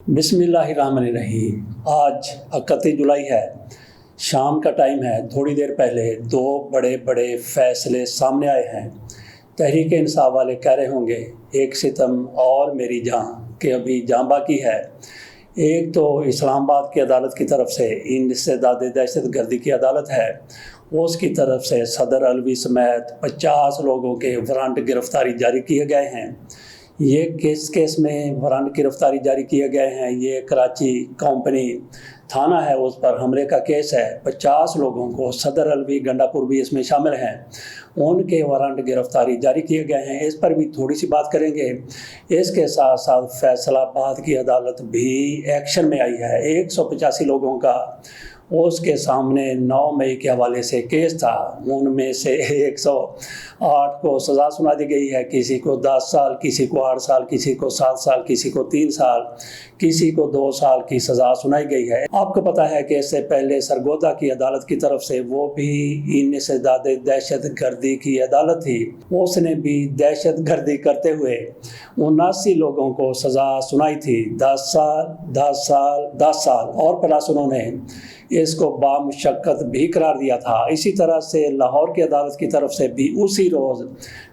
बिस्मिल्लाहिर्रहमानिर्रहीम। आज 31 जुलाई है। शाम का टाइम है। थोड़ी देर पहले दो बड़े बड़े फैसले सामने आए हैं। तहरीक इंसाफ वाले कह रहे होंगे एक सितम और मेरी जान कि अभी जान बाकी है। एक तो इस्लामाबाद की अदालत की तरफ से इंसदाद दहशत गर्दी की अदालत है, उसकी तरफ से सदर अलवी समेत 50 लोगों के वारंट गिरफ्तारी जारी किए गए हैं। ये किस केस में वारंट गिरफ्तारी जारी किए गए हैं? ये कराची कंपनी थाना है, उस पर हमले का केस है। 50 लोगों को सदर अलवी गंडापुर भी इसमें शामिल हैं, उनके वारंट गिरफ्तारी जारी किए गए हैं। इस पर भी थोड़ी सी बात करेंगे। इसके साथ साथ फैसलाबाद की अदालत भी एक्शन में आई है। 185 लोगों का उसके सामने 9 मई के हवाले से केस था। उनमें से 108 को सज़ा सुना दी गई है। किसी को 10 साल, किसी को 8 साल, किसी को 7 साल, किसी को 3 साल, किसी को 2 साल की सज़ा सुनाई गई है। आपको पता है कि इससे पहले सरगोदा की अदालत की तरफ से वो भी इंसदाद दहशत गर्दी की अदालत थी, उसने भी दहशत गर्दी करते हुए 79 लोगों को सज़ा सुनाई थी। 10 साल, 10 साल, 10 साल और प्लस उन्होंने इसको बामुशक्कत भी करार दिया था। इसी तरह से लाहौर की अदालत की तरफ से भी उसी रोज़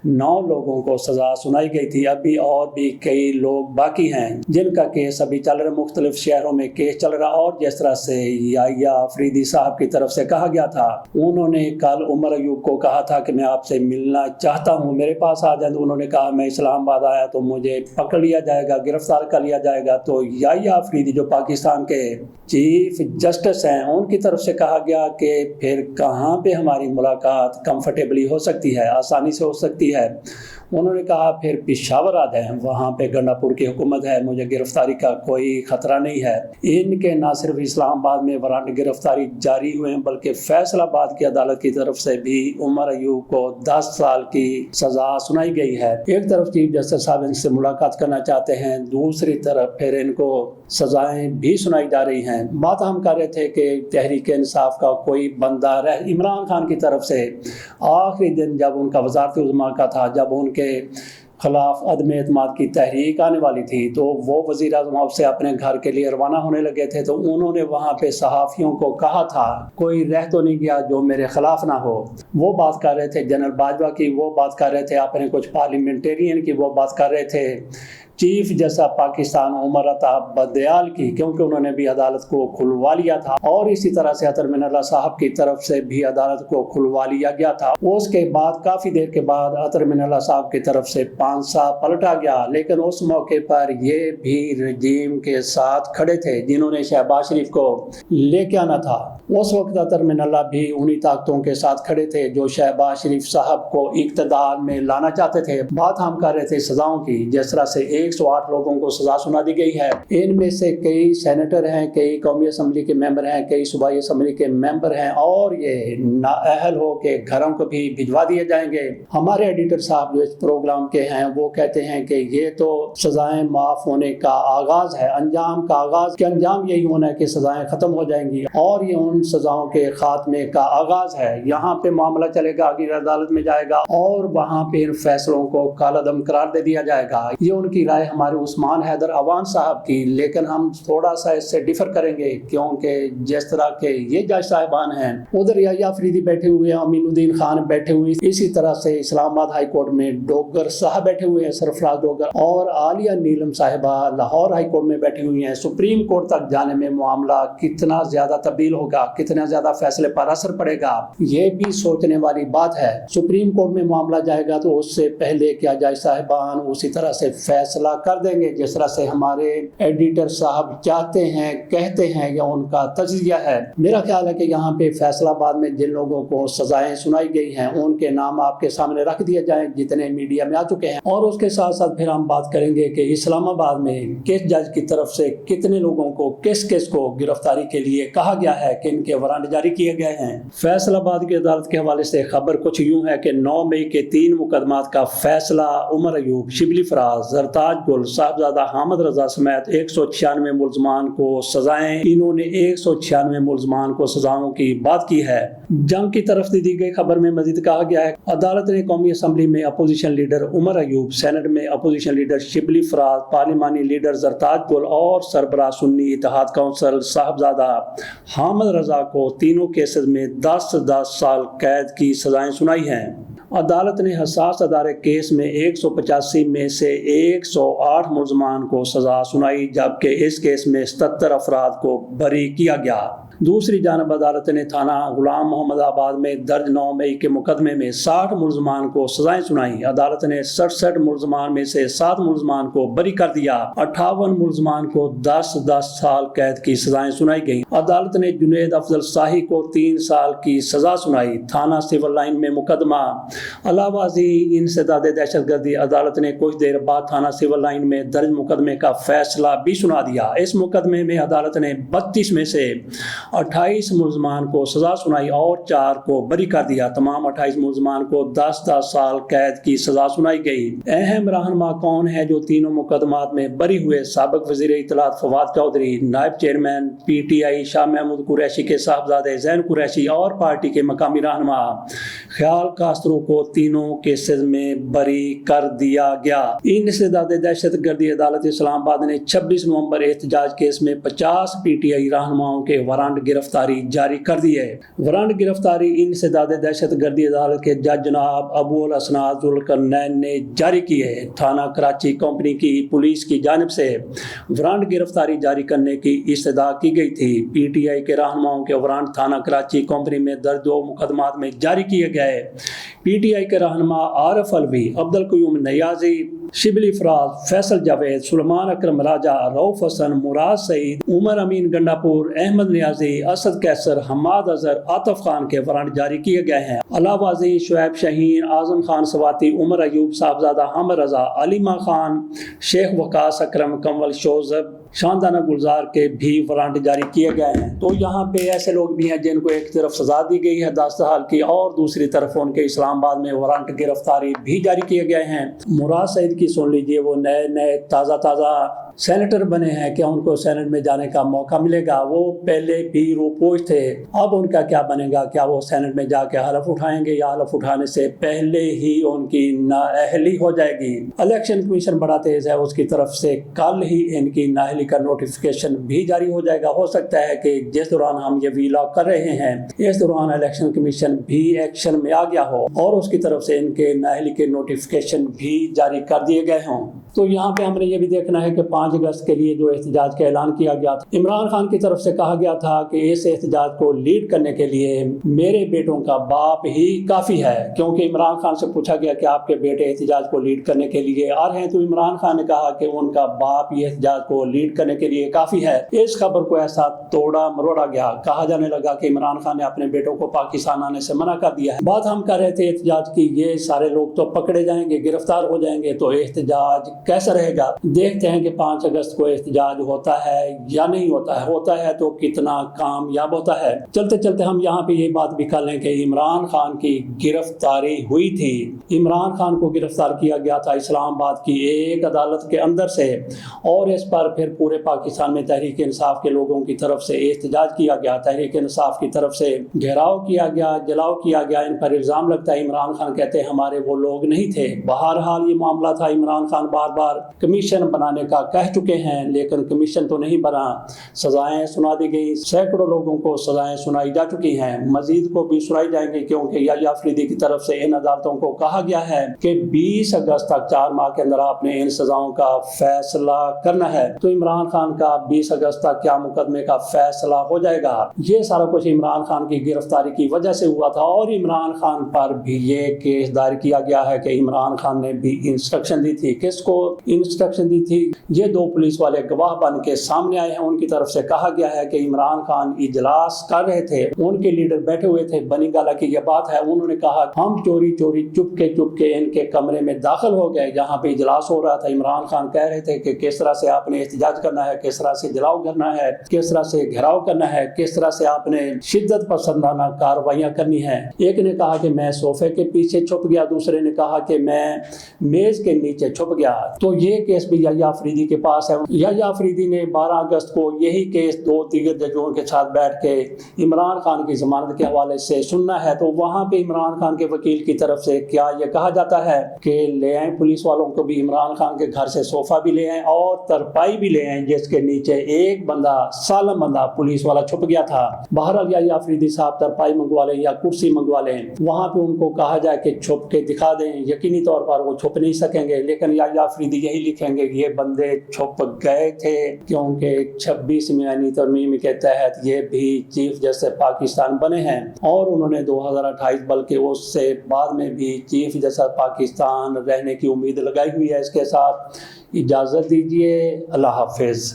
9 लोगों को सज़ा सुनाई गई थी। अभी और भी कई लोग बाकी हैं जिनका केस अभी चल रहा है। मुख्तलिफ शहरों में केस चल रहा। और जिस तरह से याहिया अफरीदी साहब की तरफ से कहा गया था, उन्होंने कल उमर अयूब को कहा था कि मैं आपसे मिलना चाहता हूँ, मेरे पास आ जाए। उन्होंने कहा मैं इस्लामाबाद आया तो मुझे पकड़ लिया जाएगा, गिरफ्तार कर लिया जाएगा। तो याहिया अफरीदी जो पाकिस्तान के चीफ जस्टिस हैं, उनकी तरफ से कहा गया कि फिर कहाँ पे हमारी मुलाकात कंफर्टेबली हो सकती है, आसानी से हो सकती है। उन्होंने कहा फिर पेशावर आ जाएं, वहाँ पे गंडापुर की हुकूमत है, मुझे गिरफ्तारी का कोई ख़तरा नहीं है। इनके ना सिर्फ इस्लामाबाद में वारंट गिरफ्तारी जारी हुए हैं, बल्कि फैसलाबाद की अदालत की तरफ से भी उमर अयूब को 10 साल की सज़ा सुनाई गई है। एक तरफ चीफ जस्टिस साहब इनसे मुलाकात करना चाहते हैं, दूसरी तरफ फिर इनको सज़ाएँ भी सुनाई जा रही हैं। बात हम कर रहे थे कि तहरीक इंसाफ का कोई बंदा इमरान खान की तरफ से आखिरी दिन जब उनका वज़ारत उज़्मा का था, जब उनके खिलाफ अदम एतमाद की तहरीक आने वाली थी, तो वो वज़ीर आज़म से अपने घर के लिए रवाना होने लगे थे। तो उन्होंने वहाँ पे सहाफ़ियों को कहा था कोई रह तो नहीं गया जो मेरे ख़िलाफ़ ना हो। वो बात कर रहे थे जनरल बाजवा की, वो बात कर रहे थे अपने कुछ पार्लियामेंटेरियन की, वो बात कर रहे थे चीफ जैसा पाकिस्तान उमर अता बदयाल की, क्योंकि उन्होंने भी अदालत को खुलवा लिया था। और इसी तरह से अतर मिनल्ला साहब की तरफ से भी अदालत को खुलवा लिया गया था। उसके बाद काफ़ी देर के बाद अतर मिनल्ला साहब की तरफ से पांसा पलटा गया, लेकिन उस मौके पर ये भी रजीम के साथ खड़े थे जिन्होंने शहबाज शरीफ को लेके आना था। उस वक्त अतर मिनल्ला भी उन्हीं ताकतों के साथ खड़े थे जो शहबाज शरीफ साहब को इक़्तिदार में लाना चाहते थे। बात हम कर रहे थे सज़ाओं की। जिस तरह से 108 लोगों को सज़ा सुना दी गई है, इनमें से कई सेनेटर हैं, कई कौमी असम्बली के मेंबर हैं, कई सूबाई असम्बली के मेंबर हैं, और ये नाअहल हो के घरों को भी भिजवा दिए जाएंगे। हमारे एडिटर साहब जो इस प्रोग्राम के हैं वो कहते हैं कि ये तो सज़ाएं माफ़ होने का आगाज़ है, अंजाम का आगाज़, कि अंजाम यही होना है कि सज़ाएं ख़त्म हो जाएंगी और ये उन सज़ाओं के खात्मे का आगाज़ है। यहाँ पे मामला चलेगा, आगे अदालत में जाएगा और वहाँ पे इन फैसलों को कालादम करार दे दिया जाएगा। ये उनकी राय हमारे उस्मान हैदर अवान साहब की, लेकिन हम थोड़ा सा इससे डिफर करेंगे क्योंकि जिस तरह के ये जज साहिबान हैं, उधर याहिया अफरीदी बैठे हुए हैं, अमीनुद्दीन खान बैठे हुए, इसी तरह से इस्लामाबाद हाई कोर्ट में डोगर साहब बैठे हुए हैं, सरफराज डोगर, और आलिया नीलम साहिबा लाहौर हाई कोर्ट में बैठी हुई हैं। सुप्रीम कोर्ट तक जाने में मामला कितना ज्यादा तब्दील होगा, कितना ज्यादा फैसले पर असर पड़ेगा, ये भी सोचने वाली बात है। सुप्रीम कोर्ट में मामला जाएगा तो उससे पहले क्या जज साहिबान उसी तरह से फैसला कर देंगे जिस तरह से हमारे एडिटर साहब चाहते हैं, कहते हैं, या उनका तज्जिया है। मेरा ख्याल है कि यहाँ पे फैसलाबाद में जिन लोगों को सजाएं सुनाई गई हैं उनके नाम आपके सामने रख दिए जाएं जितने मीडिया में आ चुके हैं। और उसके साथ साथ फिर हम बात करेंगे कि इस्लामाबाद में किस जज की तरफ से कितने लोगों को किस किस को गिरफ्तारी के लिए कहा गया है, कि इनके वारंट जारी किए गए हैं। फैसलाबाद की अदालत के हवाले से खबर कुछ यूँ है कि 9 मई के 3 मुकदमात का फैसला उमर अयूब, शिबली फराज, जरताज ताज गुल, साहबजादा हामिद रजा समेत 196 मुलजमान को सजाएं। इन्होंने 196 मुलजमान को सजाओं की बात की है। जंग की तरफ दी गई खबर में मजीद कहा गया है, अदालत ने कौमी असम्बली में opposition leader Omar Ayub, senate में अपोजिशन लीडर शिबली फराज, पार्लिमानी लीडर जरताज गुल और सरबराह सुन्नी इत्तेहाद काउंसिल साहबजादा हामिद रजा को तीनों केसेस में 10-10 साल कैद की सजाएं सुनाई हैं। अदालत ने हसास अदारे केस में 185 में से 108 मुलजमान को सजा सुनाई, जबकि इस केस में 77 अफराद को बरी किया गया। दूसरी जानब अदालत ने थाना गुलाम मोहम्मद आबाद में दर्ज 9 मई के मुकदमे में 60 मुलजमान को सजाएं सुनाई। अदालत ने 67 मुलजमान में से 7 मुलजमान को बरी कर दिया। 58 मुलजमान को 10-10 साल कैद की सजाएं सुनाई गई। अदालत ने जुनेद अफजल शाही को 3 साल की सजा सुनाई। थाना सिविल लाइन में मुकदमा अलावाजी इंसदाद दहशतगर्दी, अदालत ने कुछ देर बाद थाना सिविल लाइन में दर्ज मुकदमे का फैसला भी सुना दिया। इस मुकदमे में अदालत ने 32 में से 28 मुलजमान को सजा सुनाई और 4 को बरी कर दिया। तमाम 28 मुलजमान को 10-10 साल कैद की सजा सुनाई गई। अहम रहनुमा कौन है जो तीनों मुकदमात में बरी हुए? साबिक वजीर इत्तलात फवाद चौधरी, नायब चेयरमैन PTI शाह महमूद कुरैशी के साहबजादे जैन कुरैशी और पार्टी के मकामी रहनुमा ख्याल कास्त्रो को तीनों केसेस में बरी कर दिया गया। इंसदाद दहशतगर्दी अदालत इस्लामाबाद ने 26 नवंबर एहतजाज केस में 50 PTI रहनुमाओं के वारंट गिरफ्तारी जारी कर दी है। वारंट गिरफ्तारी इंसदाद दहशतगर्दी अदालत के जज जनाब अबुल असनाद जुल्करनैन ने जारी की है। थाना कराची कंपनी की पुलिस की जानिब से वारंट गिरफ्तारी जारी करने की इस्तदा की गई थी। PTI के रहनुमाओं के वारंट थाना कराची कंपनी में दर्ज 2 मुकदमात में जारी किए गए। PTI के रहनुमा आरिफ अलवी, अब्दुल कयूम नयाजी, शिबली फराज, फैसल जावेद, सुलेमान अकरम राजा, रऊफ हसन, मुराद सईद, उमर अमीन गंडापुर, अहमद नियाजी, असद कैसर, हमाद अजहर, आतिफ खान के वारंट जारी किए गए हैं। अलावाजी, शुएब शहीन, आजम खान सवाती, उमर अयूब, साहबजादा हामिद रजा, अलीमा खान, शेख वकास अकरम, कमल शोजब, शानदाना गुलजार के भी वारंट जारी किए गए हैं। तो यहाँ पे ऐसे लोग भी हैं जिनको एक तरफ सजा दी गई है 10 साल की और दूसरी तरफ उनके इस्लामाबाद में वारंट गिरफ्तारी भी जारी किए गए हैं। मुराद सईद की सुन लीजिए, वो नए ताज़ा सेनेटर बने हैं, क्या उनको सेनेट में जाने का मौका मिलेगा? वो पहले भी रोपोश थे, अब उनका क्या बनेगा? क्या वो सेनेट में जाके हलफ उठाएंगे या हलफ उठाने से पहले ही उनकी नाअहली हो जाएगी? इलेक्शन कमीशन बड़ा तेज है, उसकी तरफ से कल ही इनकी नाअहली का नोटिफिकेशन भी जारी हो जाएगा। हो सकता है कि जिस दौरान हम ये वीलॉग कर रहे हैं इस दौरान इलेक्शन कमीशन भी एक्शन में आ गया हो और उसकी तरफ से इनके नाअहली के नोटिफिकेशन भी जारी कर दिए गए हों। तो यहाँ पे हमने ये भी देखना है कि 5 अगस्त के लिए जो एहतजाज का ऐलान किया गया था, इमरान खान की तरफ से कहा गया था कि इस एहतजाज को लीड करने के लिए मेरे बेटों का बाप ही काफ़ी है। क्योंकि इमरान खान से पूछा गया कि आपके बेटे एहतजाज को लीड करने के लिए आ रहे हैं, तो इमरान खान ने कहा कि उनका बाप ये एहतजाज को लीड करने के लिए काफ़ी है। इस खबर को ऐसा तोड़ा मरोड़ा गया, कहा जाने लगा कि इमरान खान ने अपने बेटों को पाकिस्तान आने से मना कर दिया है। बात हम कर रहे थे एहतजाज की, ये सारे लोग तो पकड़े जाएंगे, गिरफ्तार हो जाएंगे, तो एहतजाज कैसा रहेगा? देखते हैं कि 5 अगस्त को एहतजाज होता है या नहीं होता है तो कितना कामयाब होता है। चलते चलते हम यहाँ पे ये बात भी कर लें कि इमरान खान की गिरफ्तारी हुई थी। इमरान खान को गिरफ्तार किया गया था इस्लामाबाद की एक अदालत के अंदर से और इस पर फिर पूरे पाकिस्तान में तहरीक इंसाफ के लोगों की तरफ से एहतजाज किया गया, तहरीक इंसाफ की तरफ से घेराव किया गया, जलाव किया गया। इन पर इल्ज़ाम लगता है, इमरान खान कहते हैं हमारे वो लोग नहीं थे। बहरहाल ये मामला था, इमरान खान बार बार कमीशन बनाने का कह चुके हैं लेकिन कमीशन तो नहीं बना। सजाएं सुना दी गई, सैकड़ों लोगों को सजाएं सुनाई जा चुकी हैं, मजीद को भी सुनाई जाएंगी क्योंकि याह्या अफरीदी की तरफ से इन अदालतों को कहा गया है कि 20 अगस्त तक 4 माह के अंदर आपने इन सजाओं का फैसला करना है। तो इमरान खान का 20 अगस्त तक क्या मुकदमे का फैसला हो जाएगा? ये सारा कुछ इमरान खान की गिरफ्तारी की वजह से हुआ था और इमरान खान पर भी ये केस दायर किया गया है कि इमरान खान ने भी इंस्ट्रक्शन दी थी। किसको इंस्ट्रक्शन दी थी? ये दो पुलिस वाले गवाह बन के सामने आए हैं। उनकी तरफ से कहा गया है कि इमरान खान इजलास कर रहे थे, उनके लीडर बैठे हुए थे, बनी गाला की यह बात है। उन्होंने कहा हम चोरी चोरी चुपके इनके कमरे में दाखिल हो गए जहाँ पे इजलास हो रहा था। इमरान खान कह रहे थे कि किस तरह से आपने एहतजाज करना है, किस तरह से जलाओ करना है, किस तरह से घेराव करना है, किस तरह से आपने शिद्दत पसंदाना कार्रवाइयाँ करनी है। एक ने कहा कि मैं सोफे के पीछे छुप गया, दूसरे ने कहा कि मैं मेज के नीचे छुप गया। तो ये केस भी याह्या अफरीदी के पास है। याह्या अफरीदी ने 12 अगस्त को यही केस 2 दीगर जजों के साथ बैठ के इमरान खान की जमानत के हवाले से सुनना है। तो वहाँ पे इमरान खान के वकील की तरफ से क्या ये कहा जाता है कि ले आए पुलिस वालों को भी, इमरान खान के घर से सोफा भी ले आए और तरपाई भी ले आए जिसके नीचे एक बंदा सालम बंदा पुलिस वाला छुप गया था। बहरहाल याह्या अफरीदी साहब तरपाई मंगवा लें या कुर्सी मंगवा लें, वहाँ पे उनको कहा जाए कि छुप के दिखा दें, यकीनी तौर पर वो छुप नहीं सकेंगे। लेकिन याह्या अफरीदी यही लिखेंगे कि ये बंदे छुप गए थे क्योंकि 26वीं आईनी तरमीम के तहत ये भी चीफ जस्टिस पाकिस्तान बने हैं और उन्होंने 2028 बल्कि उससे बाद में भी चीफ जस्टिस पाकिस्तान रहने की उम्मीद लगाई हुई है। इसके साथ इजाज़त दीजिए, अल्लाह हाफिज़।